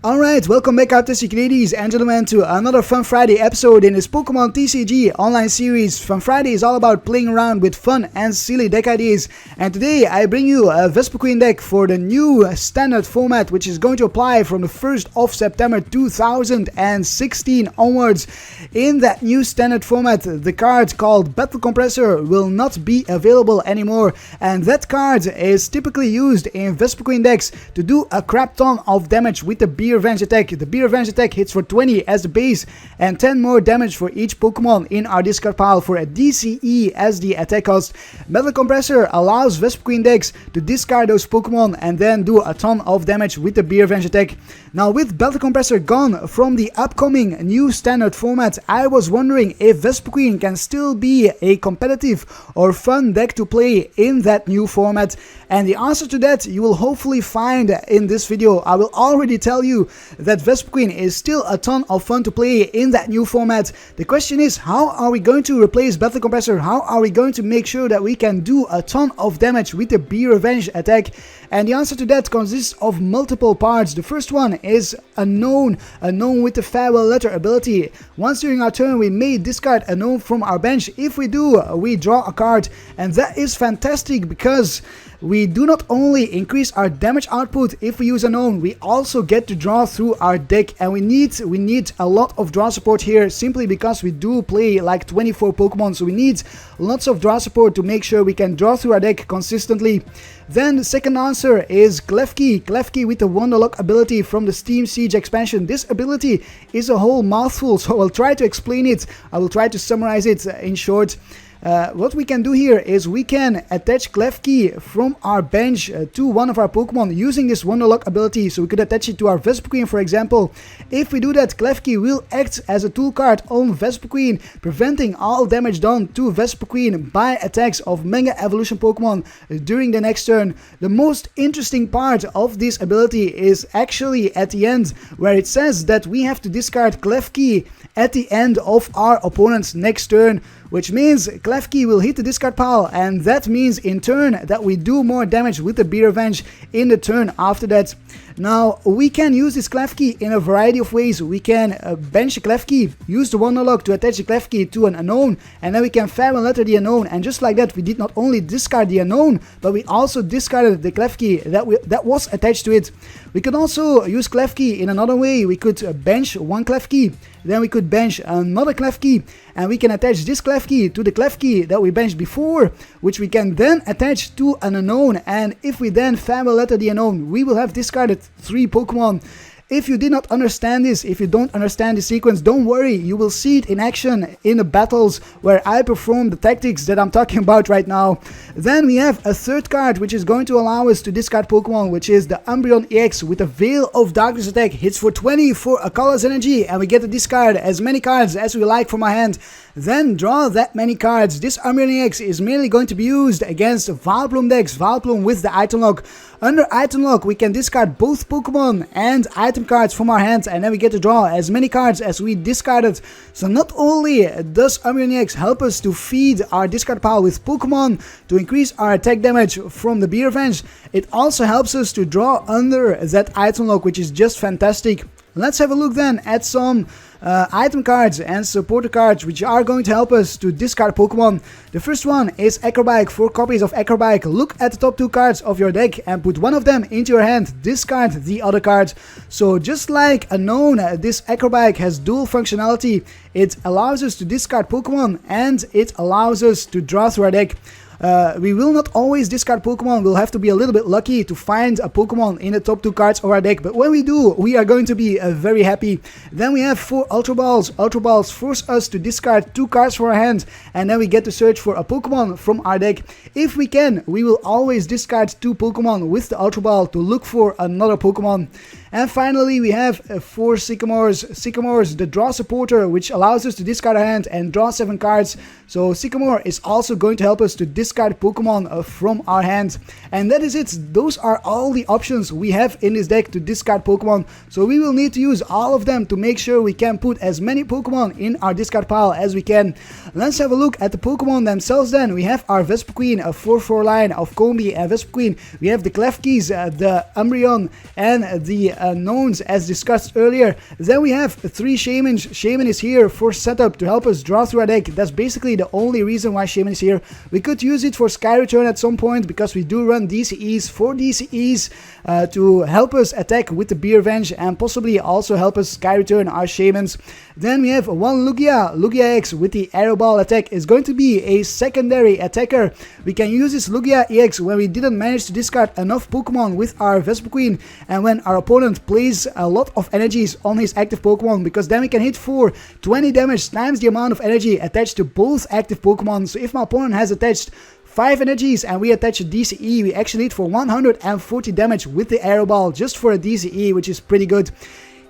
Alright, welcome back artistic ladies and gentlemen to another Fun Friday episode in this Pokemon TCG Online series. Fun Friday is all about playing around with fun and silly deck ideas, and today I bring you a Vespiquen deck for the new standard format, which is going to apply from the 1st of September 2016 onwards. In that new standard format, the card called Battle Compressor will not be available anymore, and that card is typically used in Vespiquen decks to do a crap ton of damage with the Revenge attack. The Revenge attack hits for 20 as the base and 10 more damage for each Pokemon in our discard pile for a DCE as the attack cost. Battle Compressor allows Vespiquen decks to discard those Pokemon and then do a ton of damage with the Revenge attack. Now, with Battle Compressor gone from the upcoming new standard format, I was wondering if Vespiquen can still be a competitive or fun deck to play in that new format, and the answer to that you will hopefully find in this video. I will already tell you that Vespiquen is still a ton of fun to play in that new format. The question is, how are we going to replace Battle Compressor? How are we going to make sure that we can do a ton of damage with the Revenge attack? And the answer to that consists of multiple parts. The first one is Unown with the Farewell Letter ability. Once during our turn we may discard Unown from our bench. If we do, we draw a card, and that is fantastic because we do not only increase our damage output if we use Unown, we also get to draw through our deck, and we need a lot of draw support here simply because we do play like 24 Pokemon, so we need lots of draw support to make sure we can draw through our deck consistently. Then the second answer is Klefki with the Wonderlock ability from the Steam Siege expansion. This ability is a whole mouthful, so I'll try to explain it. I will try to summarize it in short. What we can do here is we can attach Klefki from our bench to one of our Pokemon using this Wonderlock ability. So we could attach it to our Vespiquen, for example. If we do that, Klefki will act as a tool card on Vespiquen, preventing all damage done to Vespiquen by attacks of Mega Evolution Pokemon during the next turn. The most interesting part of this ability is actually at the end, where it says that we have to discard Klefki at the end of our opponent's next turn, which means Klefki will hit the discard pile, and that means in turn that we do more damage with the Revenge in the turn after that. Now, we can use this Klefki in a variety of ways. We can bench a Klefki, use the Wonderlock to attach the Klefki to an Unown, and then we can Farewell Letter the Unown, and just like that we did not only discard the Unown, but we also discarded the Klefki that was attached to it. We could also use Klefki in another way. We could bench one Klefki, then we could bench another Klefki, and we can attach this Klefki to the Klefki that we benched before, which we can then attach to an Unown, and if we then Farewell Letter the Unown, we will have discarded 3 Pokemon. If you did not understand this, if you don't understand the sequence, don't worry, you will see it in action in the battles where I perform the tactics that I'm talking about right now. Then we have a third card which is going to allow us to discard Pokemon, which is the Umbreon-EX with a Veil of Darkness attack. Hits for 20 for a colorless energy, and we get to discard as many cards as we like from our hand. Then draw that many cards. This Umbreon-EX is mainly going to be used against Vileplume decks, Vileplume with the item lock. Under item lock, we can discard both Pokemon and item cards from our hand, and then we get to draw as many cards as we discarded. So not only does Umbreon-EX help us to feed our discard pile with Pokemon to increase our attack damage from the Revenge, it also helps us to draw under that item lock, which is just fantastic. Let's have a look then at some item cards and supporter cards which are going to help us to discard Pokemon. The first one is Acro Bike. 4 copies of Acro Bike. Look at the top 2 cards of your deck and put one of them into your hand. Discard the other card. So just like Unown, this Acro Bike has dual functionality. It allows us to discard Pokemon and it allows us to draw through our deck. We will not always discard Pokemon. We'll have to be a little bit lucky to find a Pokemon in the top 2 cards of our deck, but when we do, we are going to be very happy. Then we have 4 Ultra Balls. Ultra Balls force us to discard 2 cards from our hand, and then we get to search for a Pokemon from our deck. If we can, we will always discard 2 Pokemon with the Ultra Ball to look for another Pokemon. And finally, we have 4 Sycamores. Sycamores, the draw supporter, which allows us to discard our hand and draw 7 cards. So Sycamore is also going to help us to discard Pokemon from our hand. And that is it. Those are all the options we have in this deck to discard Pokemon. So we will need to use all of them to make sure we can put as many Pokemon in our discard pile as we can. Let's have a look at the Pokemon themselves then. We have our Vespiquen, a 4/4 line of Combee and Vespiquen. We have the Klefkis, the Umbreon, and the Unowns as discussed earlier. Then we have 3 Shaymins. Shaymin is here for setup to help us draw through our deck. That's basically the only reason why Shaymin is here. We could use it for Sky Return at some point because we do run DCEs, 4 DCEs to help us attack with the Beer Venge and possibly also help us Sky Return our Shaymins. Then we have one Lugia-EX with the Arrow Ball attack is going to be a secondary attacker. We can use this Lugia-EX when we didn't manage to discard enough Pokemon with our Vespiquen and when our opponent plays a lot of energies on his active Pokemon, because then we can hit for 20 damage times the amount of energy attached to both active Pokemon. So if my opponent has attached 5 energies and we attach a DCE, we actually hit for 140 damage with the Arrow Ball just for a DCE, which is pretty good.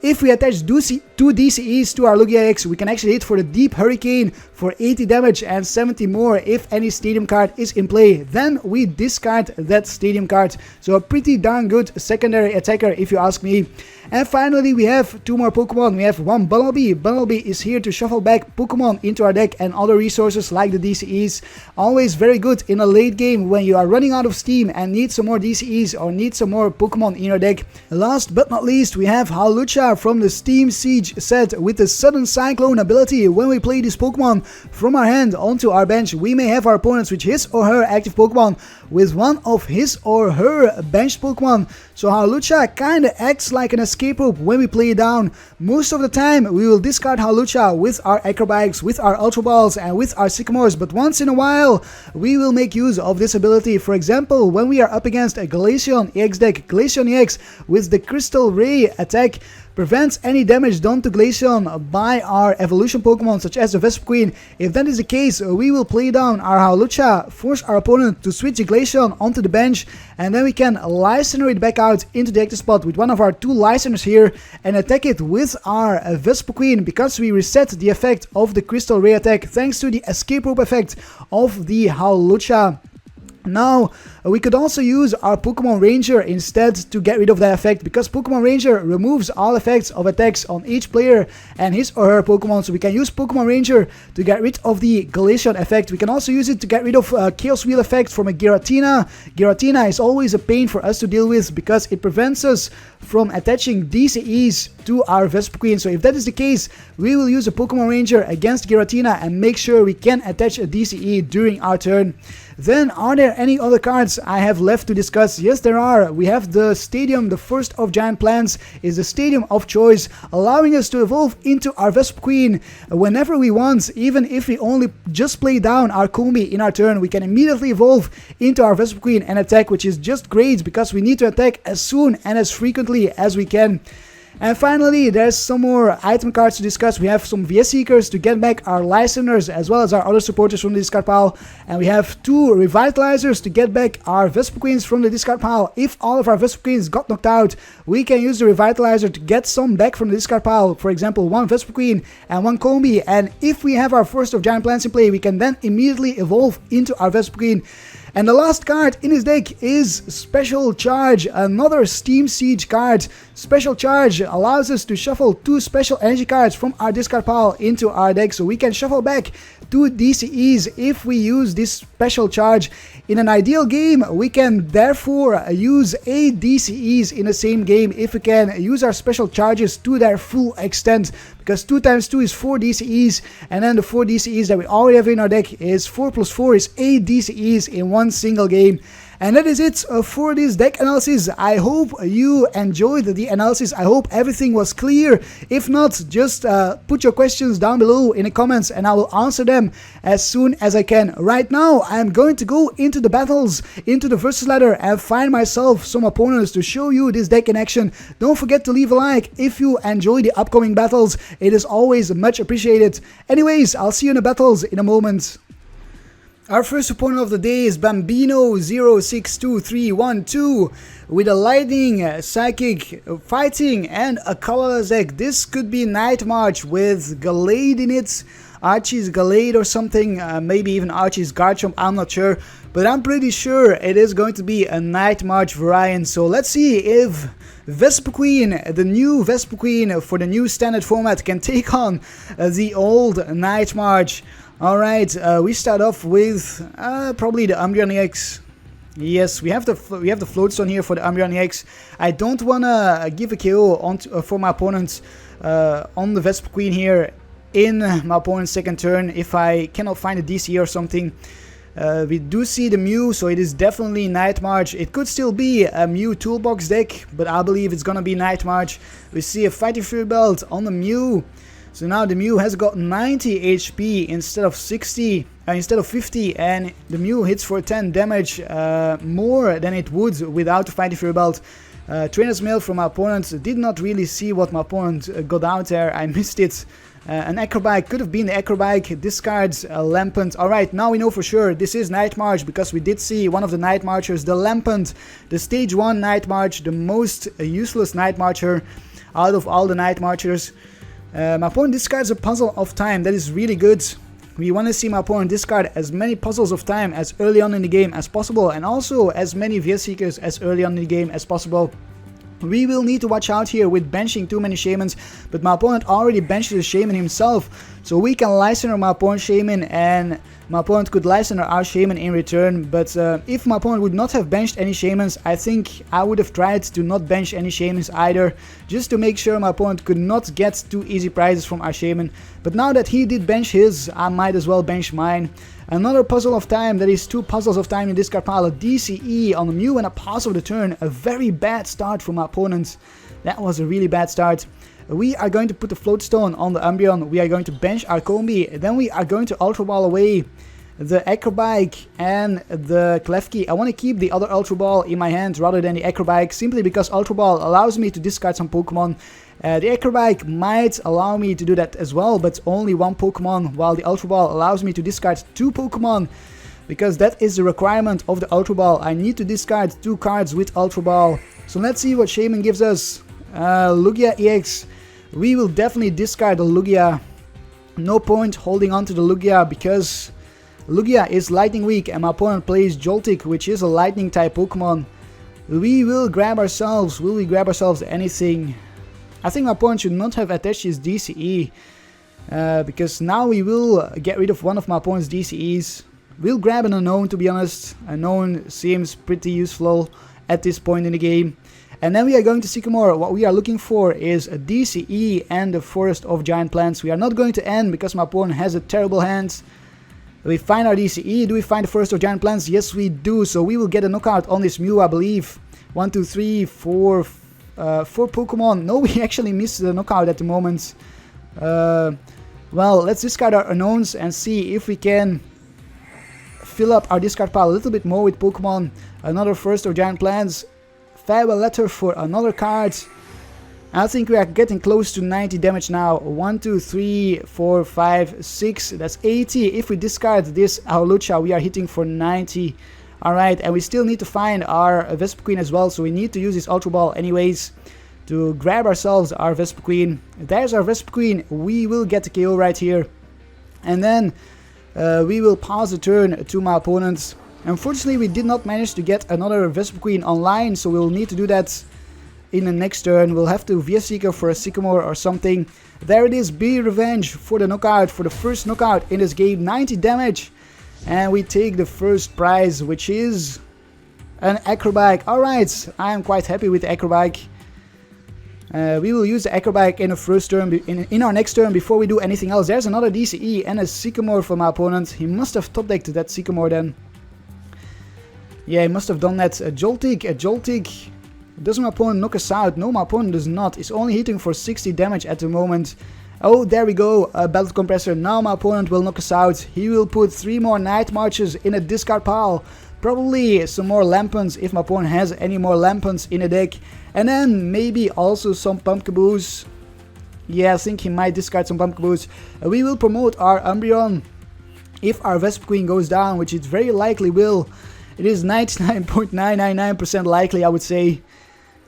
If we attach 2 DCEs to our Lugia-EX, we can actually hit for the Deep Hurricane for 80 damage and 70 more if any Stadium card is in play. Then we discard that Stadium card. So a pretty darn good secondary attacker if you ask me. And finally we have 2 more Pokemon. We have one Bunnelby. Bunnelby is here to shuffle back Pokemon into our deck and other resources like the DCEs. Always very good in a late game when you are running out of steam and need some more DCEs or need some more Pokemon in your deck. Last but not least, we have Hawlucha from the Steam Siege set with the Sudden Cyclone ability. When we play this Pokemon from our hand onto our bench, we may have our opponents with his or her active Pokemon with one of his or her benched Pokemon. So Hawlucha kinda acts like an escape rope when we play it down. Most of the time we will discard Hawlucha with our Acro Bikes, with our Ultra Balls and with our Sycamores, but once in a while we will make use of this ability. For example, when we are up against a Glaceon-EX deck, Glaceon-EX with the Crystal Ray attack prevents any damage done to Glaceon by our evolution Pokemon such as the Vespiquen. If that is the case, we will play down our Hawlucha, force our opponent to switch the Glaceon onto the bench, and then we can Lysandre it back out into the active spot with one of our 2 Lysandres here and attack it with our Vespiquen because we reset the effect of the Crystal Ray attack thanks to the escape rope effect of the Hawlucha. Now, we could also use our Pokemon Ranger instead to get rid of that effect, because Pokemon Ranger removes all effects of attacks on each player and his or her Pokemon. So we can use Pokemon Ranger to get rid of the Glaceon effect. We can also use it to get rid of Chaos Wheel effect from a Giratina. Giratina is always a pain for us to deal with because it prevents us from attaching DCEs to our Vespiquen. So if that is the case, we will use a Pokemon Ranger against Giratina and make sure we can attach a DCE during our turn. Then, are there any other cards I have left to discuss? Yes, there are. We have the Stadium, the first of giant plants, is the Stadium of choice, allowing us to evolve into our Vespiquen whenever we want. Even if we only just play down our Combee in our turn, we can immediately evolve into our Vespiquen and attack, which is just great because we need to attack as soon and as frequently as we can. And finally, there's some more item cards to discuss. We have some VS Seekers to get back our Lysandres as well as our other supporters from the discard pile. And we have 2 Revitalizers to get back our Vespiquens from the discard pile. If all of our Vespiquens got knocked out, we can use the Revitalizer to get some back from the discard pile. For example, 1 Vespiquen and 1 Combee. And if we have our first of giant plants in play, we can then immediately evolve into our Vespiquen. And the last card in his deck is Special Charge, another Steam Siege card. Special Charge allows us to shuffle 2 special energy cards from our discard pile into our deck, so we can shuffle back 2 DCEs if we use this Special Charge. In an ideal game, we can therefore use 8 DCEs in the same game if we can use our Special Charges to their full extent, because 2 times 2 is 4 DCEs, and then the 4 DCEs that we already have in our deck is 4 plus 4 is 8 DCEs in one single game. And that is it for this deck analysis. I hope you enjoyed the analysis. I hope everything was clear. If not, just put your questions down below in the comments and I will answer them as soon as I can. Right now, I'm going to go into the battles, into the versus ladder, and find myself some opponents to show you this deck in action. Don't forget to leave a like if you enjoy the upcoming battles. It is always much appreciated. Anyways, I'll see you in the battles in a moment. Our first opponent of the day is Bambino062312 with a Lightning, Psychic, Fighting and a colorless deck. This could be Night March with Gallade in it, Archie's Gallade or something, maybe even Archie's Garchomp, I'm not sure. But I'm pretty sure it is going to be a Night March variant. So let's see if Vespiquen, the new Vespiquen for the new standard format, can take on the old Night March. Alright, we start off with probably the Umbreon-EX Yes, we have the Float Stone here for the Umbreon-EX. I don't wanna give a KO on for my opponent on the Vespiquen here in my opponent's second turn if I cannot find a DC or something. We do see the Mew, so it is definitely Night March. It could still be a Mew toolbox deck, but I believe it's gonna be Night March. We see a Fighting Fury Belt on the Mew. So now the Mew has got 90 HP instead of 50, and the Mew hits for 10 damage, more than it would without the Fighting Fury Belt. Trainer's Mail from my opponent. Did not really see what my opponent got out there. I missed it. An Acro Bike, could have been the Acro Bike, discards Lampent. Alright, now we know for sure this is Night March, because we did see one of the Night Marchers, the Lampent, the stage 1 Night March, the most useless Night Marcher out of all the Night Marchers. My opponent discards a Puzzle of Time. That is really good. We want to see my opponent discard as many Puzzles of Time as early on in the game as possible, and also as many Vespiquen as early on in the game as possible. We will need to watch out here with benching too many Shaymins, but my opponent already benched the Shaymin himself, so we can Lysandre my opponent's Shaymin, and my opponent could Lysandre our Shaymin in return. But if my opponent would not have benched any Shaymins, I think I would have tried to not bench any Shaymins either, just to make sure my opponent could not get too easy prizes from our Shaymin. But now that he did bench his, I might as well bench mine. Another Puzzle of Time, that is 2 Puzzles of Time in this card pile, a DCE on the Mew and a Pass of the turn. A very bad start from my opponent. That was a really bad start. We are going to put the Float Stone on the Umbreon, we are going to bench our Combee, then we are going to Ultra Ball away the Acro Bike and the Klefki. I want to keep the other Ultra Ball in my hand rather than the Acro Bike, simply because Ultra Ball allows me to discard some Pokemon. The Acro Bike might allow me to do that as well, but only 1 Pokemon, while the Ultra Ball allows me to discard 2 Pokemon, because that is the requirement of the Ultra Ball. I need to discard 2 cards with Ultra Ball. So let's see what Shaymin gives us. Lugia-EX. We will definitely discard the Lugia. No point holding on to the Lugia, because Lugia is lightning weak and my opponent plays Joltik, which is a lightning type Pokemon. We will grab ourselves. Will we grab ourselves anything? I think my opponent should not have attached his DCE, because now we will get rid of one of my opponent's DCEs. We'll grab an Unown, to be honest. Unown seems pretty useful at this point in the game. And then we are going to Sycamore. What we are looking for is a DCE and the Forest of Giant Plants. We are not going to end because my opponent has a terrible hand. We find our DCE. Do we find the Forest of Giant Plants? Yes, we do. So we will get a knockout on this Mew, I believe. 1, 2, 3, 4, 4 Pokemon. No, we actually missed the knockout at the moment. Well, let's discard our Unowns and see if we can fill up our discard pile a little bit more with Pokemon. Another Forest of Giant Plants. Farewell letter for another card. I think we are getting close to 90 damage now. 1, 2, 3, 4, 5, 6. That's 80. If we discard this Hawlucha, we are hitting for 90. Alright, and we still need to find our Vespiquen as well, so we need to use this Ultra Ball anyways to grab ourselves our Vespiquen. There's our Vespiquen. We will get the KO right here. And then we will pass the turn to my opponents. Unfortunately, we did not manage to get another Vespiquen online, so we'll need to do that in the next turn. We'll have to Vespiquen for a Sycamore or something. There it is, Be Revenge for the knockout, for the first knockout in this game, 90 damage. And we take the first prize, which is an Acro Bike. Alright, I am quite happy with the Acro Bike. We will use the Acro Bike in the first turn, in our next turn, before we do anything else. There's another DCE and a Sycamore for my opponent. He must have top decked that Sycamore then. Yeah, he must have done that. A Joltik. Does my opponent knock us out? No, my opponent does not. He's only hitting for 60 damage at the moment. Oh, there we go. A Battle Compressor. Now my opponent will knock us out. He will put 3 more Night Marches in a discard pile. Probably some more Lampents if my opponent has any more Lampents in a deck. And then maybe also some Pumpkaboos. Yeah, I think he might discard some Pumpkaboos. We will promote our Umbreon if our Vespiquen goes down, which it very likely will. It is 99.999% likely, I would say.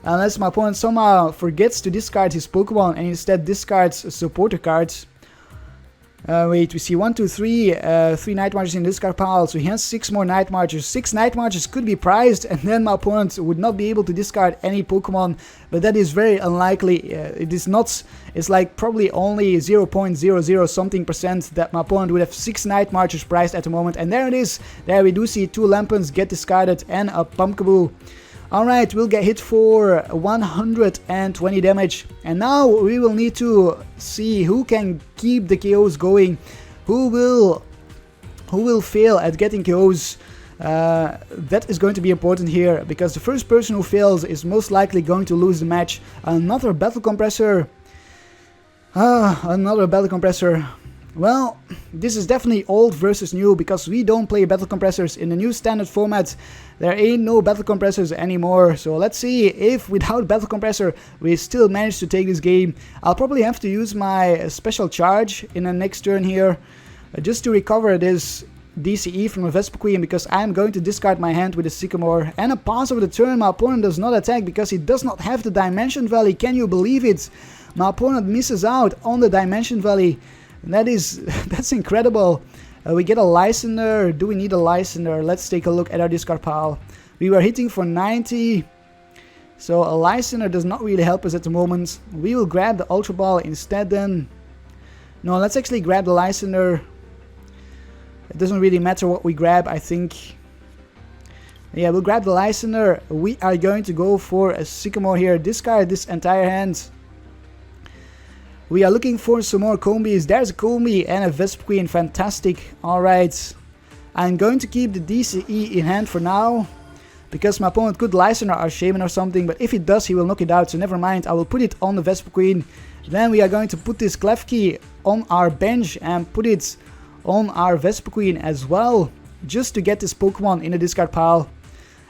Unless my opponent somehow forgets to discard his Pokemon and instead discards supporter cards. Wait, we see 1, 2, 3, 3 Night Marches in this card pile, so he has 6 more Night Marches. 6 Night Marches could be prized, and then my opponent would not be able to discard any Pokemon, but that is very unlikely. It is not, it's like probably only 0.00 something % that my opponent would have 6 Night Marches prized at the moment, and there it is. There we do see 2 Lampens get discarded and a Pumpkaboo. Alright, we'll get hit for 120 damage, and now we will need to see who can keep the KOs going, who will fail at getting KOs. That is going to be important here, because the first person who fails is most likely going to lose the match. Another Battle Compressor. Another Battle Compressor. Well, this is definitely old versus new, because we don't play Battle Compressors in the new standard format. There ain't no Battle Compressors anymore, so let's see if without Battle Compressor we still manage to take this game. I'll probably have to use my Special Charge in the next turn here, just to recover this DCE from a Vespiquen, because I'm going to discard my hand with a Sycamore. And a pass over the turn, my opponent does not attack because he does not have the Dimension Valley. Can you believe it? My opponent misses out on the Dimension Valley. That's incredible. We get a Lysandre. Do we need a Lysandre? Let's take a look at our discard pile. We were hitting for 90, so a Lysandre does not really help us at the moment. We will grab the Ultra Ball instead then. No, let's actually grab the Lysandre. It doesn't really matter what we grab, I think. Yeah, we'll grab the Lysandre. We are going to go for a Sycamore here. Discard this entire hand. We are looking for some more Combees. There's a Combee and a Vespiquen. Fantastic. Alright. I'm going to keep the DCE in hand for now, because my opponent could Lysandre or Shaymin or something, but if it does, he will knock it out, so never mind. I will put it on the Vespiquen. Then we are going to put this Klefki on our bench and put it on our Vespiquen as well, just to get this Pokemon in the discard pile.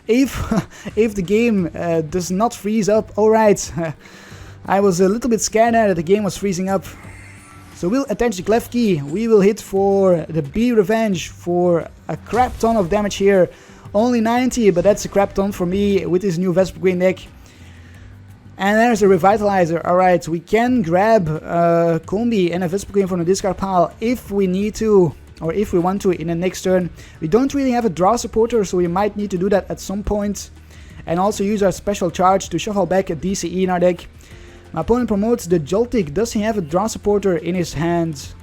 If the game does not freeze up. Alright. I was a little bit scared that the game was freezing up. So we'll attach the Klefki. We will hit for the B Revenge for a crap ton of damage here. Only 90, but that's a crap ton for me with this new Vespiquen deck. And there's a Revitalizer. Alright, we can grab Combee and a Vespiquen from the discard pile if we need to, or if we want to in the next turn. We don't really have a draw supporter, so we might need to do that at some point. And also use our Special Charge to shuffle back a DCE in our deck. My opponent promotes the Joltik. Does he have a draw supporter in his hand?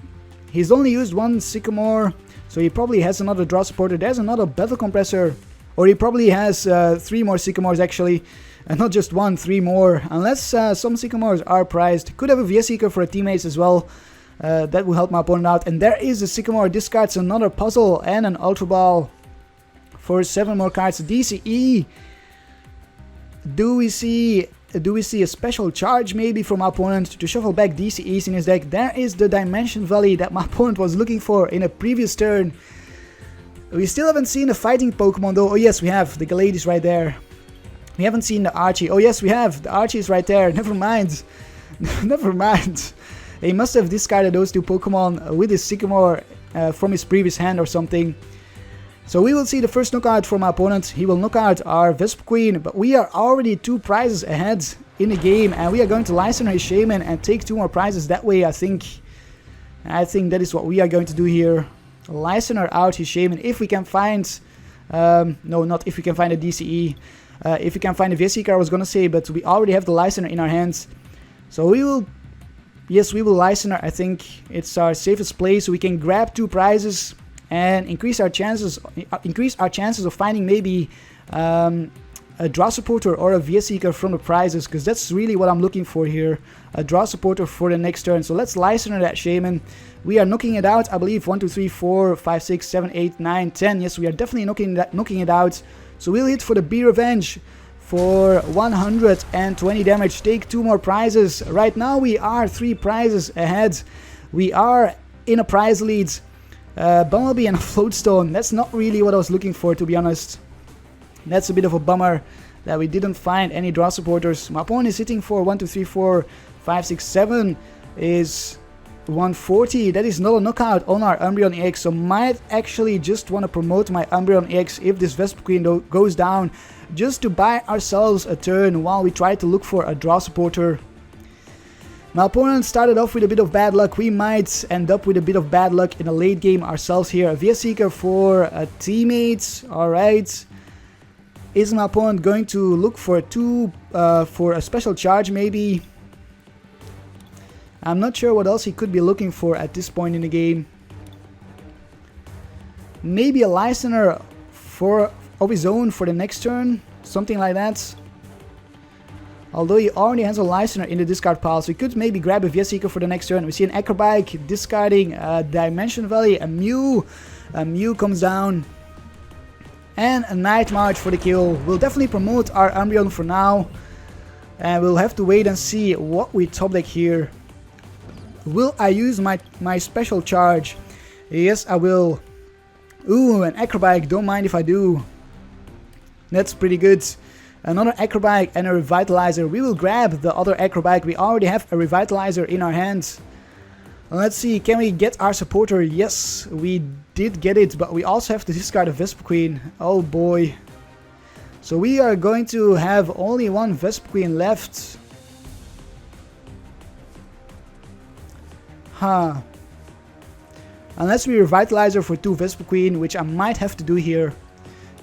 He's only used one Sycamore, so he probably has another draw supporter. There's another Battle Compressor, or he probably has 3 more Sycamores actually, and not just 1, 3 more, unless some Sycamores are prized. Could have a Vespiquen for a teammates as well. That will help my opponent out. And there is a Sycamore. Discards another puzzle and an Ultra Ball for 7 more cards. DCE. Do we see a Special Charge maybe from my opponent to shuffle back DCEs in his deck? There is the Dimension Valley that my opponent was looking for in a previous turn. We still haven't seen a fighting Pokemon though. Oh yes, we have. The Galadis right there. We haven't seen the Archie. Oh yes, we have. The Archie is right there. Never mind. Never mind. He must have discarded those 2 Pokemon with his Sycamore from his previous hand or something. So we will see the first knockout from my opponent. He will knock out our Vespiquen, but we are already 2 prizes ahead in the game, and we are going to Lysandre his Shaymin and take 2 more prizes that way. I think that is what we are going to do here. Lysandre out his Shaymin if we can find, no, not if we can find a DCE. If we can find a Vespiquen, I was gonna say, but we already have the Lysandre in our hands. So we will, yes, we will Lysandre. I think it's our safest play, so we can grab 2 prizes and increase our chances of finding maybe a draw supporter or a Vespiquen from the prizes, because that's really what I'm looking for here, a draw supporter for the next turn. So let's Lysandre that Shaymin. We are knocking it out, I believe. 1, 2, 3, 4, 5, 6, 7, 8, 9, 10. Yes, we are definitely knocking it out. So we'll hit for the B Revenge for 120 damage. Take 2 more prizes. Right now we are 3 prizes ahead. We are in a prize lead. Bunnelby and a Float Stone. That's not really what I was looking for, to be honest. That's a bit of a bummer that we didn't find any draw supporters. My opponent is hitting for 1, 2, 3, 4, 5, 6, 7 is 140. That is not a knockout on our Umbreon-EX, so might actually just want to promote my Umbreon-EX if this Vespiquen goes down, just to buy ourselves a turn while we try to look for a draw supporter. My opponent started off with a bit of bad luck. We might end up with a bit of bad luck in the late game ourselves here. A Seeker for a teammate. Alright. Is my opponent going to look for for a special charge maybe? I'm not sure what else he could be looking for at this point in the game. Maybe a Lysandre of his own for the next turn. Something like that. Although he already has a Lysandre in the discard pile, so he could maybe grab a Seeker for the next turn. We see an Acro Bike discarding a Dimension Valley, a Mew. A Mew comes down. And a Night March for the kill. We'll definitely promote our Umbreon for now. And we'll have to wait and see what we top deck here. Will I use my special charge? Yes, I will. Ooh, an Acro Bike, don't mind if I do. That's pretty good. Another Acro Bike and a Revitalizer. We will grab the other Acro Bike. We already have a Revitalizer in our hands. Let's see, can we get our supporter? Yes, we did get it, but we also have to discard a Vespiquen. Oh boy. So we are going to have only one Vespiquen left. Huh. Unless we Revitalizer for 2 Vespiquen, which I might have to do here.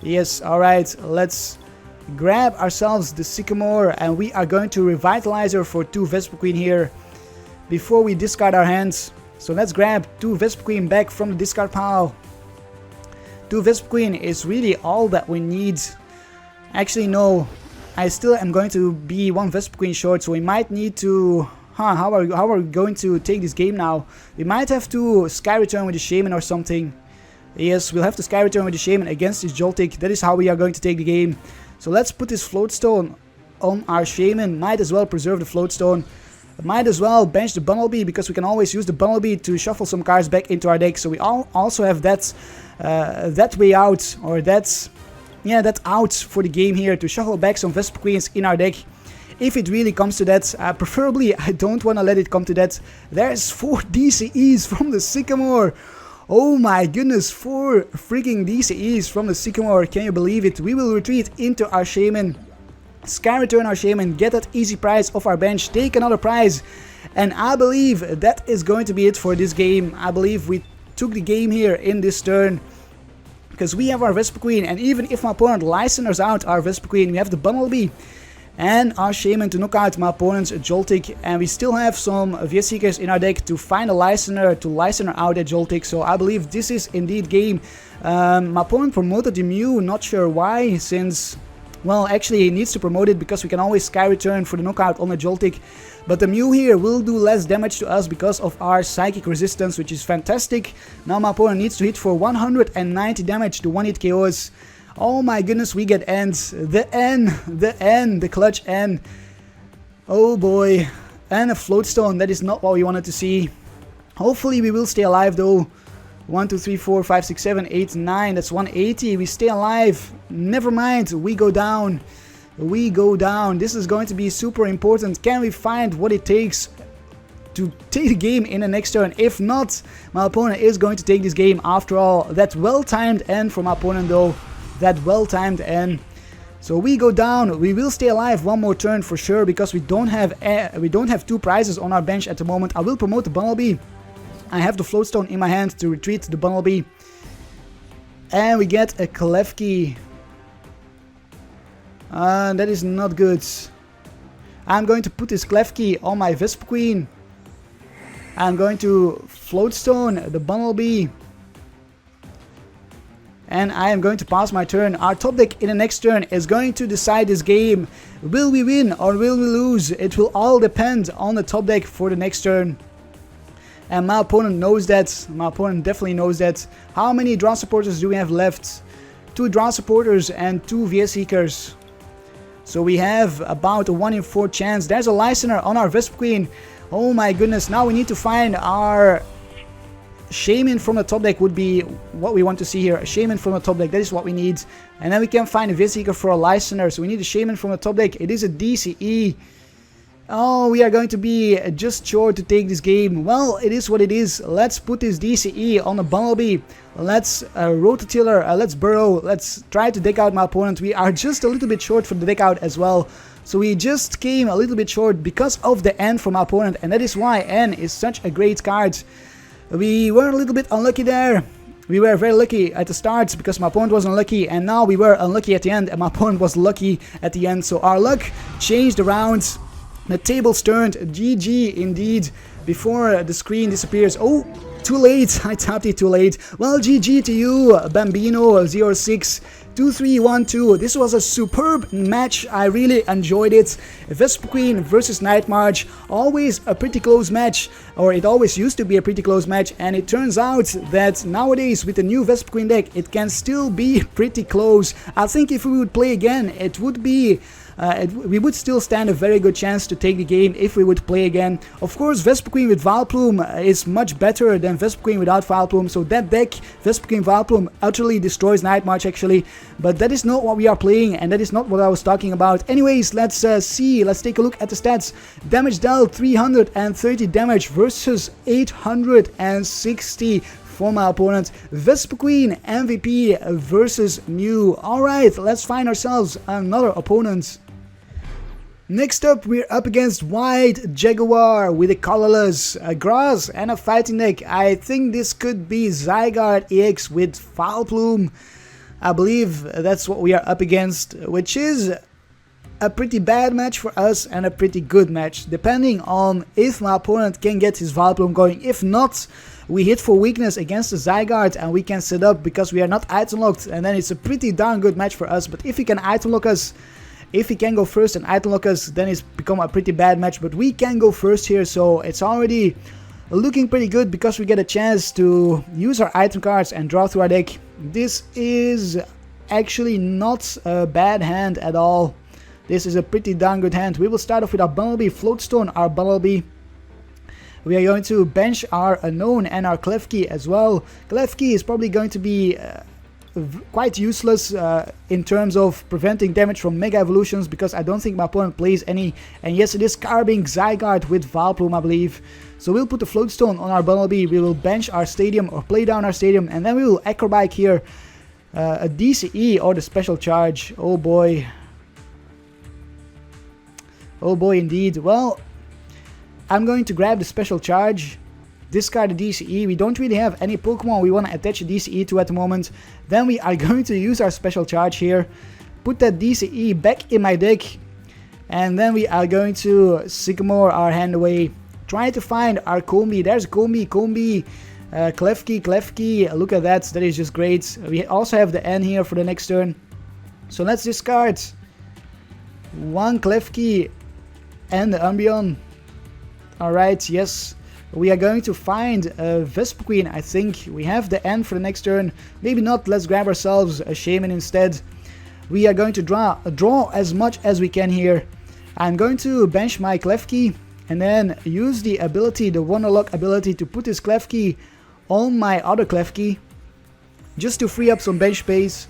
Yes, alright, let's grab ourselves the Sycamore and we are going to Revitalizer for 2 Vespiquen here before we discard our hands. So let's grab 2 Vespiquen back from the discard pile. 2 Vespiquen is really all that we need. Actually no, I still am going to be 1 Vespiquen short, so we might need to... How are we going to take this game now? We might have to Sky Return with the Shaymin or something. Yes, we'll have to Sky Return with the Shaymin against this Joltik. That is how we are going to take the game. So let's put this Float Stone on our Shaymin. Might as well preserve the Float Stone. Might as well bench the Bunnelby, because we can always use the Bunnelby to shuffle some cards back into our deck. So we also have that way out, or that out for the game here, to shuffle back some Vespiquens in our deck. If it really comes to that, preferably I don't want to let it come to that. There's 4 DCEs from the Sycamore. Oh my goodness, 4 freaking DCEs from the Sycamore. Can you believe it? We will retreat into our Shaymin. Sky Return our Shaymin, get that easy prize off our bench, take another prize. And I believe that is going to be it for this game. I believe we took the game here in this turn. Because we have our Vespiquen, and even if my opponent Lysandres out our Vespiquen, we have the Bunnelby and our Shaymin to knock out my opponent's Joltik, and we still have some Seekers in our deck to find a Lysandre, to Lysandre out at Joltik. So I believe this is indeed game. My opponent promoted the Mew, not sure why, since, well, actually he needs to promote it because we can always Sky Return for the knockout on a Joltik. But the Mew here will do less damage to us because of our Psychic Resistance, which is fantastic. Now my opponent needs to hit for 190 damage to 1-hit KOs. Oh my goodness, we get ends. The N, the clutch N. Oh boy. And a Float Stone, that is not what we wanted to see. Hopefully we will stay alive though. 1, 2, 3, 4, 5, 6, 7, 8, 9. That's 180. We stay alive. Never mind. We go down. We go down. This is going to be super important. Can we find what it takes to take the game in the next turn? If not, my opponent is going to take this game after all. That well-timed end from my opponent though. That well-timed end. So we go down. We will stay alive one more turn for sure, because we don't have 2 prizes on our bench at the moment. I will promote the Bunnelby. I have the Float Stone in my hand to retreat the Bunnelby. And we get a Klefki. That is not good. I'm going to put this Klefki on my Vespiquen. I'm going to Float Stone the Bunnelby. And I am going to pass my turn. Our top deck in the next turn is going to decide this game. Will we win or will we lose? It will all depend on the top deck for the next turn. And my opponent knows that. My opponent definitely knows that. How many draw supporters do we have left? 2 draw supporters and 2 Seekers. So we have about a 1 in 4 chance. There's a Lysandre on our Vespiquen. Oh my goodness. Now we need to find our Shaymin from the top deck would be what we want to see here. A Shaymin from the top deck, that is what we need. And then we can find a Vespiquen for a Lysandre. So we need a Shaymin from the top deck. It is a DCE. Oh, we are going to be just short to take this game. Well, it is what it is. Let's put this DCE on the Bunnelby. Let's Rototiller, let's Burrow. Let's try to deck out my opponent. We are just a little bit short for the deck out as well. So we just came a little bit short because of the N from our opponent, and that is why N is such a great card. We were a little bit unlucky there. We were very lucky at the start because my opponent was unlucky, and now we were unlucky at the end and my opponent was lucky at the end. So our luck changed around. The tables turned. GG indeed. Before the screen disappears. Oh, too late. I tapped it too late. Well, GG to you, Bambino 06 2312. This was a superb match. I really enjoyed it. Vespiquen versus Night March, always a pretty close match, or it always used to be a pretty close match, and it turns out that nowadays with the new Vespiquen deck it can still be pretty close. I think if we would play again, it would be we would still stand a very good chance to take the game if we would play again. Of course, Vespiquen with Vileplume is much better than Vespiquen without Vileplume, so that deck, Vespiquen Vileplume, utterly destroys Night March actually, but that is not what we are playing, and that is not what I was talking about. Anyways, let's take a look at the stats. Damage dealt 330 damage versus 860 for my opponent. Vespiquen MVP versus Mew. Alright, let's find ourselves another opponent. Next up, we're up against White Jaguar with a colorless, a grass, and a fighting deck. I think this could be Zygarde EX with Vileplume. I believe that's what we are up against, which is a pretty bad match for us and a pretty good match, depending on if my opponent can get his Vileplume going. If not, we hit for weakness against the Zygarde and we can set up because we are not item locked, and then it's a pretty darn good match for us. But if he can item lock us, if he can go first and item lock us, then it's become a pretty bad match. But we can go first here, so it's already looking pretty good because we get a chance to use our item cards and draw through our deck. This is actually not a bad hand at all. This is a pretty darn good hand. We will start off with our Bunnelby, Float Stone, our Bunnelby. We are going to bench our Unown and our Klefki as well. Klefki is probably going to be quite useless in terms of preventing damage from Mega Evolutions because I don't think my opponent plays any. And yes, it is carbing Zygarde with Vileplume, I believe. So we'll put the Float Stone on our Bunnelby. We will bench our Stadium or play down our Stadium, and then we will Acro Bike here. A DCE or the Special Charge. Oh boy. Oh boy indeed. Well, I'm going to grab the Special Charge, discard the DCE. We don't really have any Pokemon we want to attach a DCE to at the moment. Then we are going to use our Special Charge here, put that DCE back in my deck, and then we are going to Sycamore our hand away. Try to find our Combee. There's Combee, Klefki. Look at that. That is just great. We also have the N here for the next turn. So let's discard one Klefki and the Umbreon. Alright, yes. We are going to find a Vespiquen, I think. We have the N for the next turn. Maybe not. Let's grab ourselves a Shaymin instead. We are going to draw as much as we can here. I'm going to bench my Klefki and then use the ability, the Wonder Lock ability, to put this Klefki on my other Klefki, just to free up some bench space.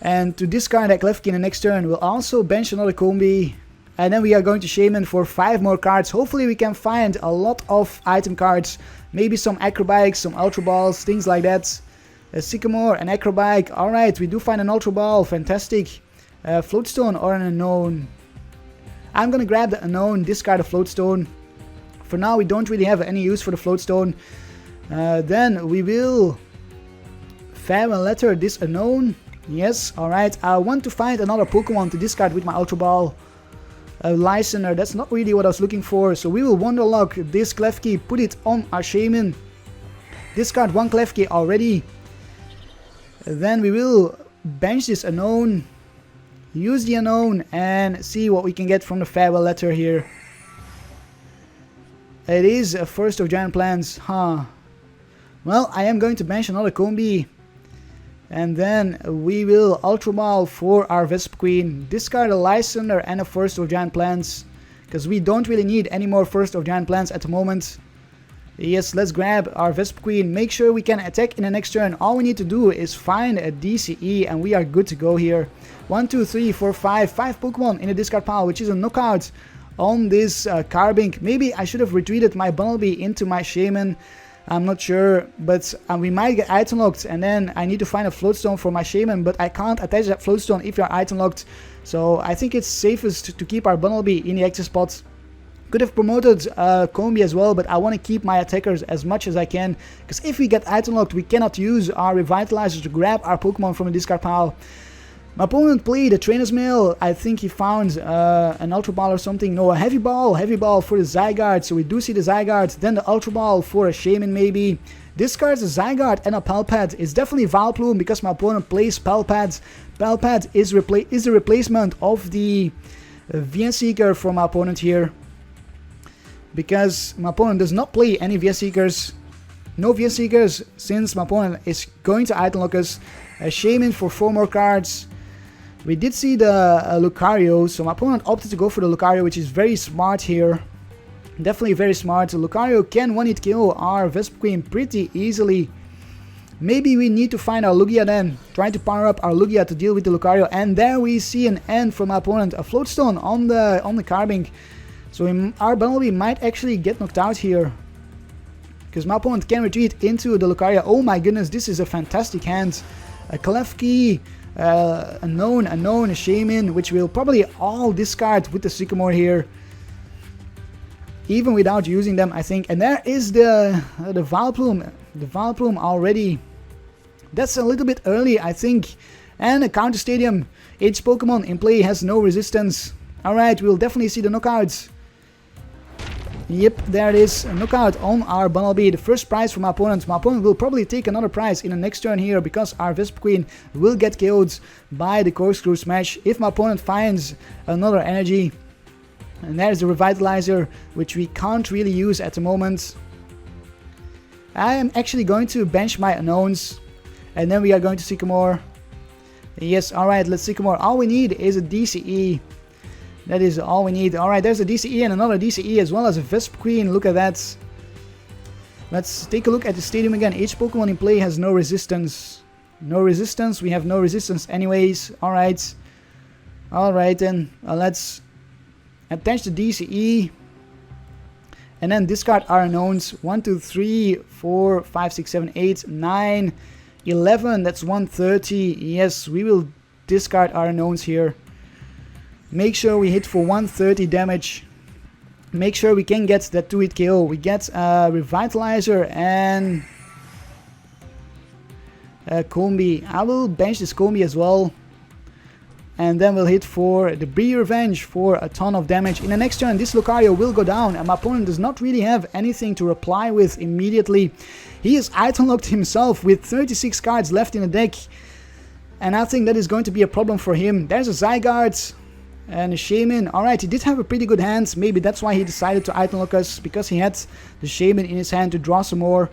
And to discard that Klefki in the next turn, we'll also bench another Combee. And then we are going to Shaymin for 5 more cards. Hopefully we can find a lot of item cards. Maybe some Acro Bikes, some Ultra Balls, things like that. A Sycamore, an Acro Bike. Alright, we do find an Ultra Ball. Fantastic. Float Stone or an Unown. I'm gonna grab the Unown, discard the Float Stone. For now we don't really have any use for the Float Stone. Then we will Farewell Letter this Unown. Yes, alright. I want to find another Pokemon to discard with my Ultra Ball. Lysandre, that's not really what I was looking for. So we will Wonder Lock this Klefki, put it on our Shaymin. Discard one Klefki already. Then we will bench this Unown. Use the Unown and see what we can get from the Farewell Letter here. It is a first of giant plants, huh? Well, I am going to bench another Combee. And then we will Ultra Ball for our Vespiquen, discard a Lysandre and a first of giant plants, because we don't really need any more first of giant plants at the moment. Yes, let's grab our Vespiquen, make sure we can attack in the next turn. All we need to do is find a DCE and we are good to go here. 1, 2, 3, 4, 5 Pokemon in the discard pile, which is a knockout on this Carbink. Maybe I should have retreated my Bunnelby into my Shaymin. I'm not sure, but we might get item locked, and then I need to find a float stone for my Shaymin, but I can't attach that float stone if you're item locked. So I think it's safest to keep our Bunnelby in the active spot. Could have promoted Combee as well, but I want to keep my attackers as much as I can, because if we get item locked, we cannot use our Revitalizer to grab our Pokemon from the discard pile. My opponent played a Trainer's Mail. I think he found an Ultra Ball or something. No, a Heavy Ball for the Zygarde. So we do see the Zygarde. Then the Ultra Ball for a Shaymin maybe. Discards a Zygarde and a Palpad. It's definitely Vileplume because my opponent plays Palpad. Palpad is the replacement of the Vespiquen for my opponent here. Because my opponent does not play any Vespiquens. No Vespiquens, since my opponent is going to item lock us. A Shaymin for 4 more cards. We did see the Lucario, so my opponent opted to go for the Lucario, which is very smart here. Definitely very smart. The Lucario can one-hit kill our Vespiquen pretty easily. Maybe we need to find our Lugia then. Trying to power up our Lugia to deal with the Lucario. And there we see an end from my opponent. A Float Stone on the Carbink. So our Bunnelby might actually get knocked out here. Because my opponent can retreat into the Lucario. Oh my goodness, this is a fantastic hand. A Klefki, Unown, a Shaymin, which we'll probably all discard with the Sycamore here. Even without using them, I think. And there is the Vileplume. The Vileplume already. That's a little bit early, I think. And a Counter Stadium. Each Pokemon in play has no resistance. Alright, we'll definitely see the knockouts. Yep, there it is, a knockout on our Bunnelby, the first prize from my opponent. My opponent will probably take another prize in the next turn here, because our Vespiquen will get killed by the Corkscrew Smash if my opponent finds another energy. And there's the Revitalizer, which we can't really use at the moment. I am actually going to bench my Unowns, and then we are going to Sycamore. Yes, alright, let's Sycamore. All we need is a DCE. That is all we need. Alright, there's a DCE and another DCE as well as a Vespiquen. Look at that. Let's take a look at the stadium again. Each Pokemon in play has no resistance. No resistance. We have no resistance anyways. Alright. Alright then. Let's attach the DCE. And then discard our Unowns. 1, 2, 3, 4, 5, 6, 7, 8, 9, 11. That's 130. Yes, we will discard our Unowns here. Make sure we hit for 130 damage. Make sure we can get that 2-hit KO. We get a Revitalizer and a Combee. I will bench this Combee as well. And then we'll hit for the Bree Revenge for a ton of damage. In the next turn, this Lucario will go down, and my opponent does not really have anything to reply with immediately. He is item locked himself with 36 cards left in the deck. And I think that is going to be a problem for him. There's a Zygarde. And a Shaymin. Alright, he did have a pretty good hand. Maybe that's why he decided to item lock us, because he had the Shaymin in his hand to draw some more.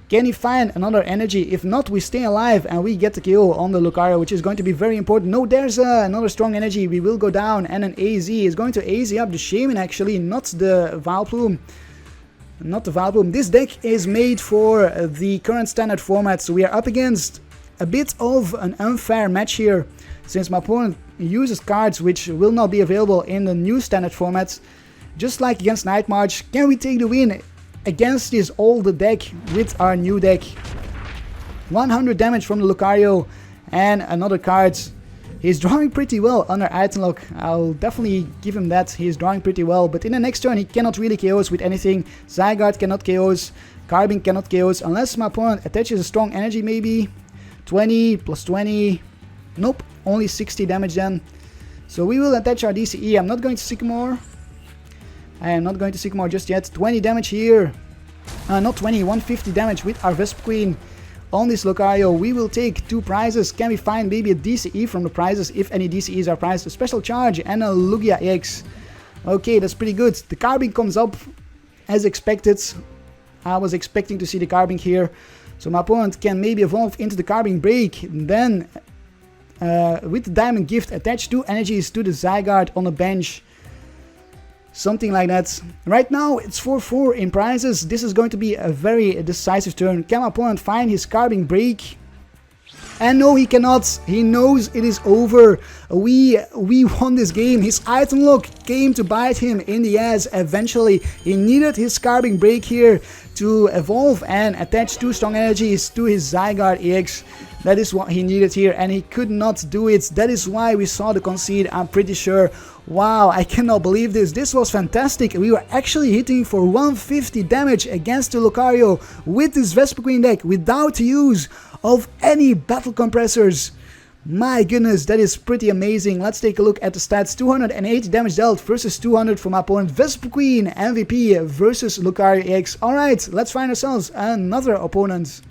Can he find another energy? If not, we stay alive and we get the kill on the Lucario, which is going to be very important. No, there's another strong energy. We will go down, and an AZ is going to AZ up the Shaymin actually, not the Vileplume. Not the Vileplume. This deck is made for the current standard format, so we are up against a bit of an unfair match here, since my opponent uses cards which will not be available in the new standard formats. Just like against Night March, can we take the win against this old deck with our new deck? 100 damage from the Lucario and another card. He's drawing pretty well under item lock. I'll definitely give him that. He's drawing pretty well, but in the next turn he cannot really KO us with anything. Zygarde cannot KO us. Carbink cannot KO us unless my opponent attaches a strong energy maybe. 20 plus 20. Nope, only 60 damage then. So we will attach our DCE. I'm not going to Sycamore. I am not going to Sycamore just yet. 20 damage here. Not 20, 150 damage with our Vespiquen on this Lucario. We will take 2 prizes. Can we find maybe a DCE from the prizes, if any DCEs are prized? A Special Charge and a Lugia-EX. Okay, that's pretty good. The Carbink comes up as expected. I was expecting to see the Carbink here. So my opponent can maybe evolve into the Carbink Break. Then with the Diamond Gift, attach 2 energies to the Zygarde on the bench. Something like that. Right now it's 4-4 in prizes. This is going to be a very decisive turn. Can my opponent find his Carbink Break? And no, he cannot. He knows it is over. We won this game. His item lock came to bite him in the ass eventually. He needed his Carbing Break here to evolve and attach 2 strong energies to his Zygarde EX. That is what he needed here, and he could not do it. That is why we saw the concede, I'm pretty sure. Wow, I cannot believe this. This was fantastic. We were actually hitting for 150 damage against the Lucario with this Vespiquen deck without use of any battle compressors. My goodness, that is pretty amazing. Let's take a look at the stats. 280 damage dealt versus 200 from my opponent. Vespiquen MVP versus Lugia-EX. Alright, let's find ourselves another opponent.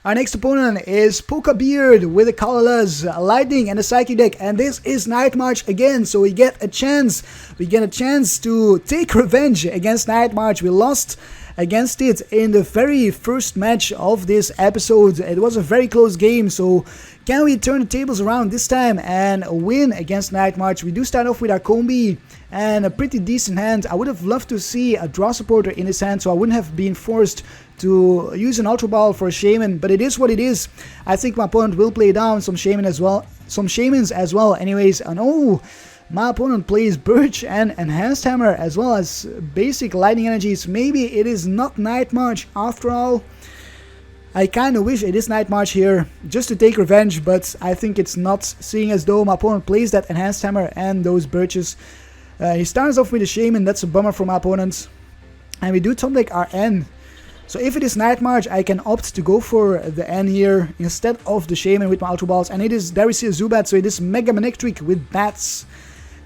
Our next opponent is Pokebeard with a colorless lightning and a psychic deck, and this is Night March again, so we get a chance to take revenge against Night March. We lost against it in the very first match of this episode. It was a very close game, so can we turn the tables around this time and win against Night March? We do start off with our Combee and a pretty decent hand. I would have loved to see a draw supporter in his hand, so I wouldn't have been forced to use an Ultra Ball for a Shaymin, but it is what it is. I think my opponent will play down some Shaymins as well anyways. And oh, my opponent plays Birch and Enhanced Hammer as well as basic lightning energies. Maybe it is not Night March after all. I kinda wish it is Night March here just to take revenge, but I think it's not, seeing as though my opponent plays that Enhanced Hammer and those Birches. He starts off with a Shaymin. That's a bummer for my opponent. And we do top deck our N. So if it is Night March, I can opt to go for the N here instead of the Shaymin with my Ultra Balls. And it is, there we see a Zubat, so it is Mega Manectric with Bats,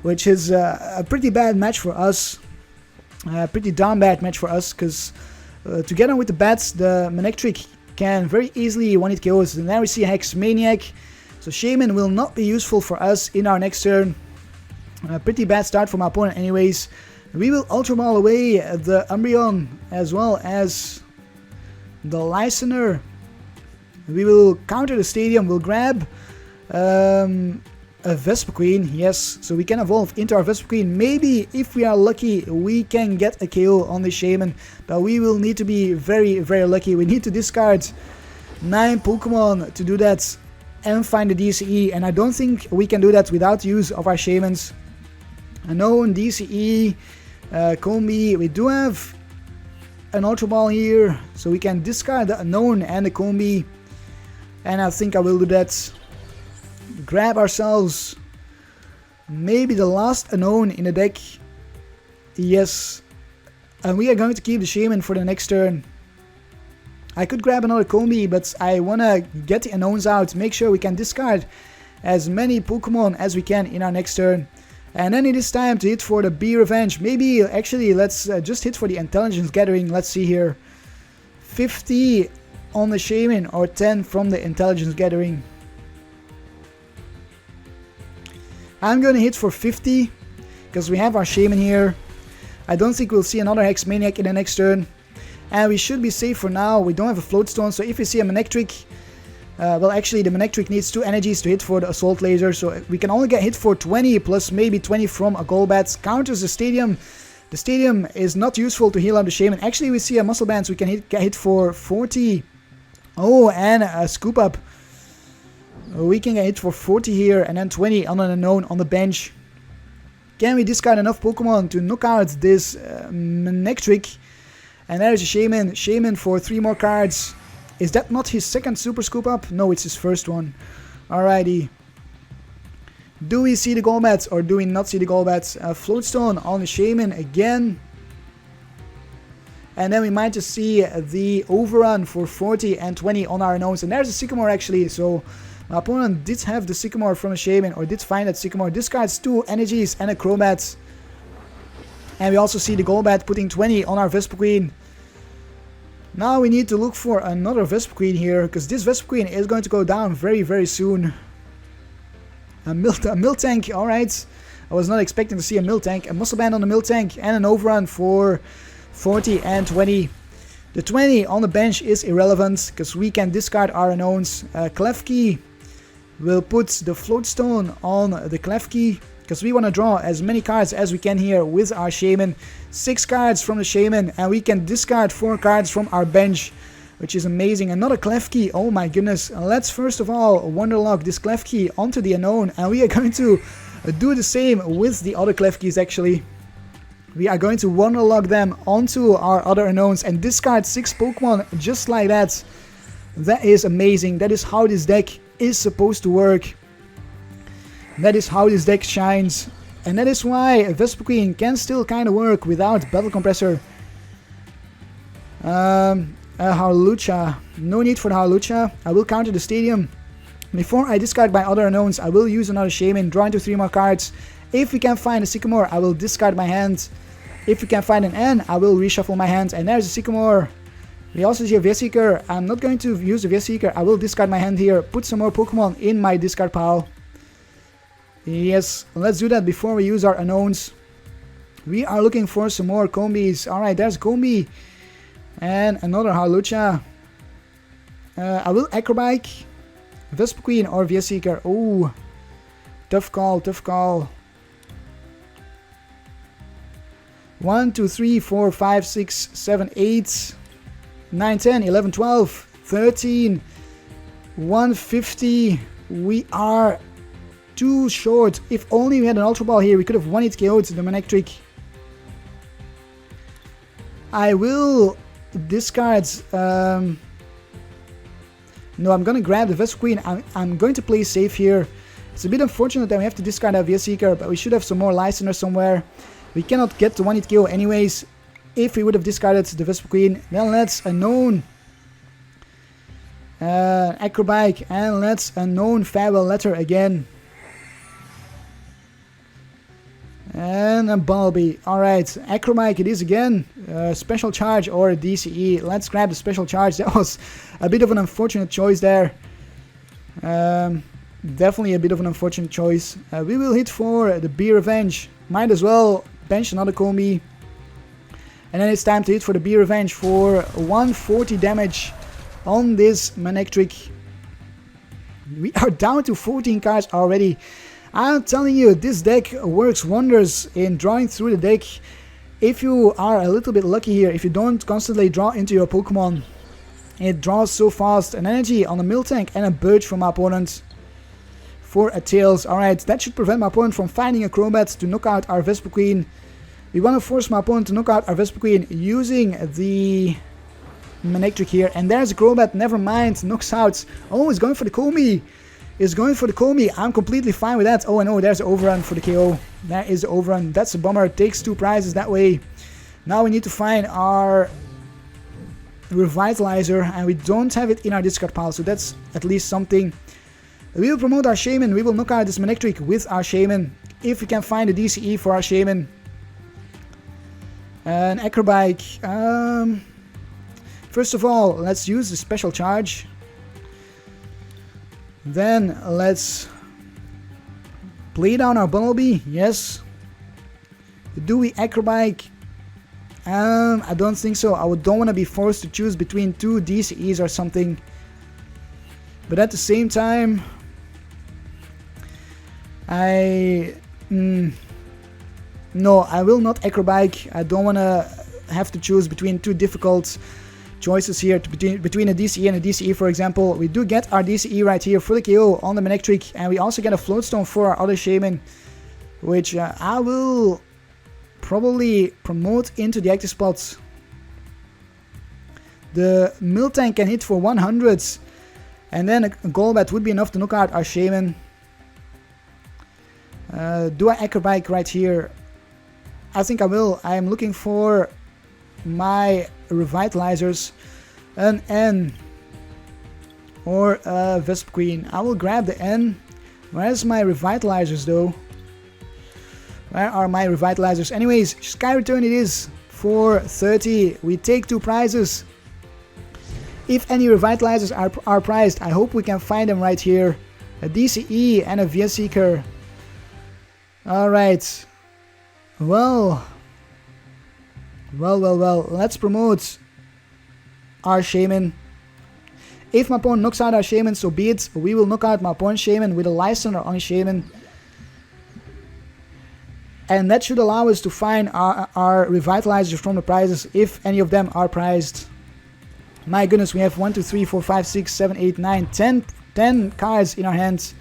which is a pretty bad match for us. Pretty darn bad match for us, because together with the Bats, the Manectric can very easily one-hit KOs. And now we see a Hex Maniac, so Shaymin will not be useful for us in our next turn. Pretty bad start for my opponent anyways. We will Ultra Ball away the Umbreon as well as the Lysandre. We will counter the Stadium. We'll grab a Vespiquen, yes, so we can evolve into our Vespiquen. Maybe if we are lucky we can get a KO on the Shaymin, but we will need to be very, very lucky. We need to discard 9 Pokemon to do that and find the DCE, and I don't think we can do that without use of our Shaymins. Unown, DCE, Combee. We do have an Ultra Ball here, so we can discard the Unown and the Combee, and I think I will do that. Grab ourselves maybe the last Unown in the deck, yes, and we are going to keep the Shaymin for the next turn. I could grab another Combee, but I wanna get the Unowns out, make sure we can discard as many Pokemon as we can in our next turn. And then it is time to hit for the B Revenge. Maybe, actually, let's just hit for the Intelligence Gathering. Let's see here. 50 on the Shaymin or 10 from the Intelligence Gathering. I'm gonna hit for 50 because we have our Shaymin here. I don't think we'll see another Hex Maniac in the next turn. And we should be safe for now. We don't have a Float Stone, so if we see a Manectric, well, actually the Manectric needs 2 energies to hit for the Assault Laser, so we can only get hit for 20 plus maybe 20 from a Golbat. Counters the Stadium. The Stadium is not useful to heal up the Shaymin. Actually, we see a Muscle Band, so we can get hit for 40. Oh, and a Scoop Up. We can get hit for 40 here, and then 20 on an Unknown on the bench. Can we discard enough Pokemon to knock out this Manectric? And there is a Shaymin. Shaymin for 3 more cards. Is that not his second Super Scoop Up? No, it's his first one. Alrighty. Do we see the Golbats or do we not see the Golbats? Float Stone on the Shaymin again. And then we might just see the Overrun for 40 and 20 on our Unknowns. And there's a Sycamore actually, so my opponent did have the Sycamore from a Shaymin, or did find that Sycamore. Discards 2 energies and a Crobat. And we also see the Golbat putting 20 on our Vespiquen. Now we need to look for another Vespiquen here, because this Vespiquen is going to go down very, very soon. A Miltank, alright. I was not expecting to see a Miltank. A Muscle Band on the Miltank and an Overrun for 40 and 20. The 20 on the bench is irrelevant, because we can discard our Unknowns. Klefki will put the Float Stone on the Klefki, because we want to draw as many cards as we can here with our Shaymin. 6 cards from the Shaymin, and we can discard 4 cards from our bench, which is amazing. Another Klefki, oh my goodness. Let's first of all Wonderlock this Klefki onto the Unknown, and we are going to do the same with the other Klefkis actually. We are going to Wonderlock them onto our other Unowns and discard 6 Pokemon just like that. That is amazing. That is how this deck is supposed to work. That is how this deck shines. And that is why Vespiquen can still kind of work without Battle Compressor. Hawlucha. No need for the Hawlucha. I will counter the Stadium. Before I discard my other Unowns, I will use another Shaymin, draw into 3 more cards. If we can find a Sycamore, I will discard my hand. If we can find an N, I will reshuffle my hand. And there's a Sycamore. We also see a Vespiquen. I'm not going to use the Vespiquen. I will discard my hand here, put some more Pokemon in my discard pile. Yes, let's do that before we use our Unowns. We are looking for some more Combees. Alright, there's Combee. And another Hawlucha. I will Acro Bike, Vespiquen or Vespiquen. Oh, tough call, tough call. 1, 2, 3, 4, 5, 6, 7, 8, 9, 10, 11, 12, 13, 150. We are too short. If only we had an Ultra Ball here, we could have 1-hit KO'd the Manectric. I will discard. No, I'm gonna grab the Vespiquen. I'm going to play safe here. It's a bit unfortunate that we have to discard our Vespiquen, but we should have some more Lysandre somewhere. We cannot get the 1-hit KO anyways. If we would have discarded the Vespiquen, then let's Unown Acro Bike and let's Unown Farewell Letter again. And a Bunnelby. Alright, Acro Bike it is again. Special Charge or DCE. Let's grab the Special Charge. That was a bit of an unfortunate choice there. Definitely a bit of an unfortunate choice. We will hit for the Be Revenge. Might as well bench another Combee. And then it's time to hit for the Be Revenge for 140 damage on this Manectric. We are down to 14 cards already. I'm telling you, this deck works wonders in drawing through the deck. If you are a little bit lucky here, if you don't constantly draw into your Pokemon, it draws so fast. An energy on a Miltank and a Birch from my opponent for a Tails. Alright, that should prevent my opponent from finding a Crobat to knock out our Vespiquen. We want to force my opponent to knock out our Vespiquen using the Manectric here. And there's a Crobat, never mind, knocks out. Oh, he's going for the Combee. Is going for the Combee. I'm completely fine with that. Oh, and oh, there's an overrun for the KO. That is the overrun. That's a bummer. Takes 2 prizes that way. Now we need to find our Revitalizer, and we don't have it in our discard pile, so that's at least something. We will promote our Shaymin. We will knock out this Manectric with our Shaymin. If we can find a DCE for our Shaymin. An Acro Bike. First of all, let's use the Special Charge. Then let's play down our Bunnelby. Yes. Do we Acro Bike? I don't think so. I don't want to be forced to choose between 2 DCEs or something. But at the same time, no, I will not Acro Bike. I don't want to have to choose between 2 difficult choices here, between a DCE and a DCE, for example. We do get our DCE right here for the KO on the Manectric, and we also get a Float Stone for our other Shaymin, which I will probably promote into the active spots. The Miltank can hit for 100, and then a Golbat would be enough to knock out our Shaymin. Do I Acro Bike right here? I think I will. I am looking for my Revitalizers, an N or a Vespiquen. I will grab the N. Where's my Revitalizers though? Where are my Revitalizers? Anyways, Sky Return it is for 30. We take 2 prizes. If any Revitalizers are prized, I hope we can find them right here. A DCE and a Vespiquen. Alright. Well, let's promote our Shaymin. If my opponent knocks out our Shaymin, so be it. We will knock out my opponent's Shaymin with a Lysandre on his Shaymin. And that should allow us to find our Revitalizers from the prizes, if any of them are prized. My goodness, we have 1, 2, 3, 4, 5, 6, 7, 8, 9, 10 cards in our hands.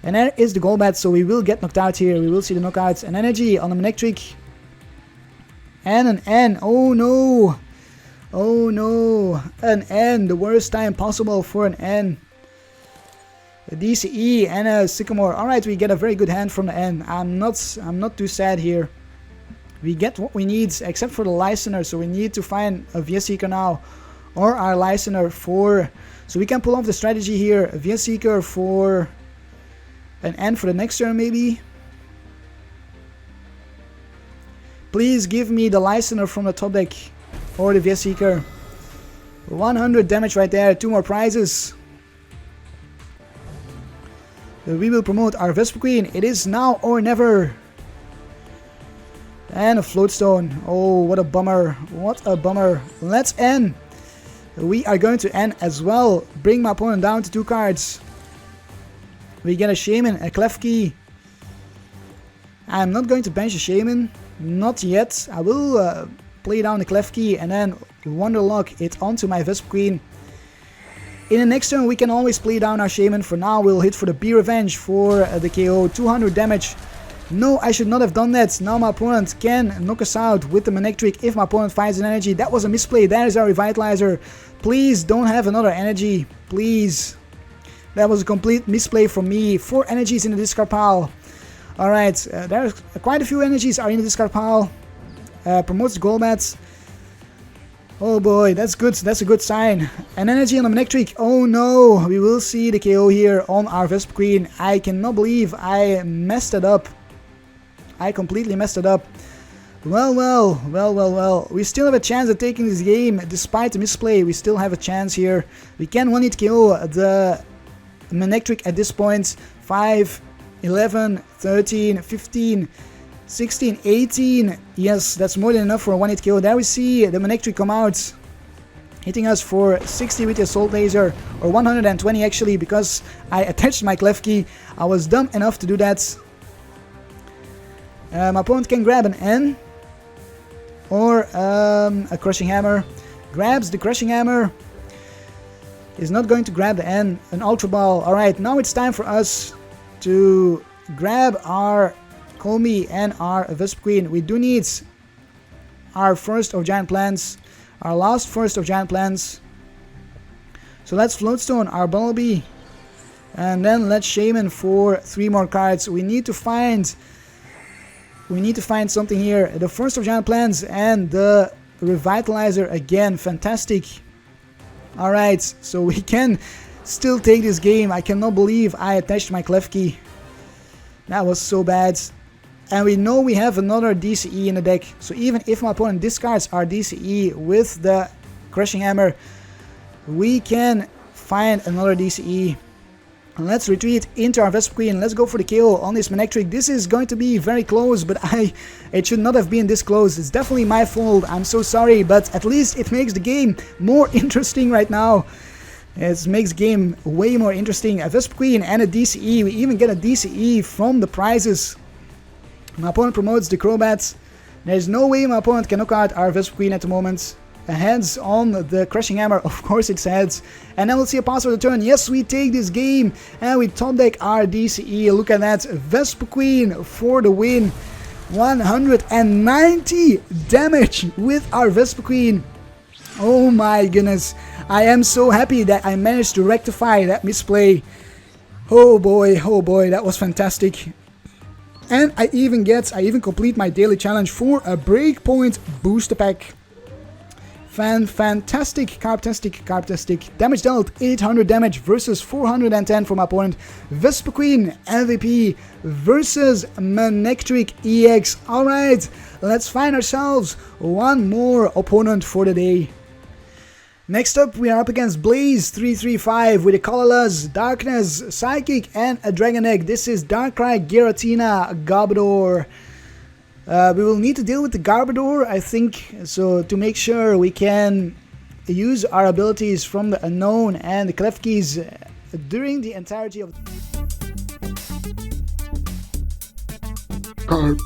And there is the Golbat, so we will get knocked out here. We will see the knockouts. An energy on the Manectric. And an N. Oh no. Oh no. An N. The worst time possible for an N. A DCE and a Sycamore. Alright, we get a very good hand from the N. I'm not too sad here. We get what we need, except for the Lysandre. So we need to find a Vespiquen now. Or our Lysandre for... So we can pull off the strategy here. A Vespiquen for... an N for the next turn maybe. Please give me the Lysandre from the top deck. Or the Vespiquen. 100 damage right there. 2 more prizes. We will promote our Vespiquen. It is now or never. And a Float Stone. Oh, what a bummer. What a bummer. Let's end. We are going to end as well. Bring my opponent down to 2 cards. We get a Shaymin, a Klefki. I'm not going to bench a Shaymin. Not yet. I will play down the Klefki and then Wonderlock it onto my Vespiquen. In the next turn we can always play down our Shaymin. For now we'll hit for the Be Revenge for the KO. 200 damage. No, I should not have done that. Now my opponent can knock us out with the Manectric if my opponent finds an energy. That was a misplay. That is our Revitalizer. Please don't have another energy. Please. That was a complete misplay from me. 4 energies in the discard pile. Alright, there's quite a few energies are in the discard pile. Promotes the Golbat. Oh boy, that's good. That's a good sign. An energy on the Manectric. Oh no, we will see the KO here on our Vespiquen. I cannot believe I messed it up. I completely messed it up. Well. We still have a chance at taking this game. Despite the misplay, we still have a chance here. We can one-hit KO the Manectric at this point. 5, 11, 13, 15, 16, 18. Yes, that's more than enough for a one-hit KO. There we see the Manectric come out, hitting us for 60 with the Assault Laser, or 120 actually, because I attached my Klefki. I was dumb enough to do that. My opponent can grab an N or a Crushing Hammer. Grabs the Crushing Hammer. Is not going to grab the N. An Ultra Ball. Alright, now it's time for us to grab our Combee and our Vespiquen. We do need our first of Giant Plants. Our last first of Giant Plants. So let's Float Stone our Bunnelby. And then let's Shaymin for 3 more cards. We need to find something here. The first of Giant Plants and the Revitalizer again. Fantastic. Alright, so we can still take this game. I cannot believe I attached my Klefki. That was so bad. And we know we have another DCE in the deck. So even if my opponent discards our DCE with the Crushing Hammer, we can find another DCE. Let's retreat into our Vespiquen. Let's go for the KO on this Manectric. This is going to be very close, but it should not have been this close. It's definitely my fault. I'm so sorry, but at least it makes the game more interesting right now. It makes the game way more interesting. A Vespiquen and a DCE. We even get a DCE from the prizes. My opponent promotes the Crobat. There's no way my opponent can knock out our Vespiquen at the moment. Heads on the Crushing Hammer, of course it's heads. And then we'll see a pass for the turn. Yes, we take this game and we top deck our DCE. Look at that, Vespiquen for the win. 190 damage with our Vespiquen. Oh my goodness, I am so happy that I managed to rectify that misplay. Oh boy, that was fantastic. And I even complete my daily challenge for a Breakpoint booster pack. Fantastic, Karptastic. Damage dealt 800 damage versus 410 for my opponent. Vespiquen MVP versus Manectric EX. Alright, let's find ourselves one more opponent for the day. Next up, we are up against Blaze 335 with a Colorless, Darkness, Psychic, and a Dragon Egg. This is Darkrai, Giratina, Garbodor. We will need to deal with the Garbodor, I think, so to make sure we can use our abilities from the Unown and the Klefkis during the entirety of Karp.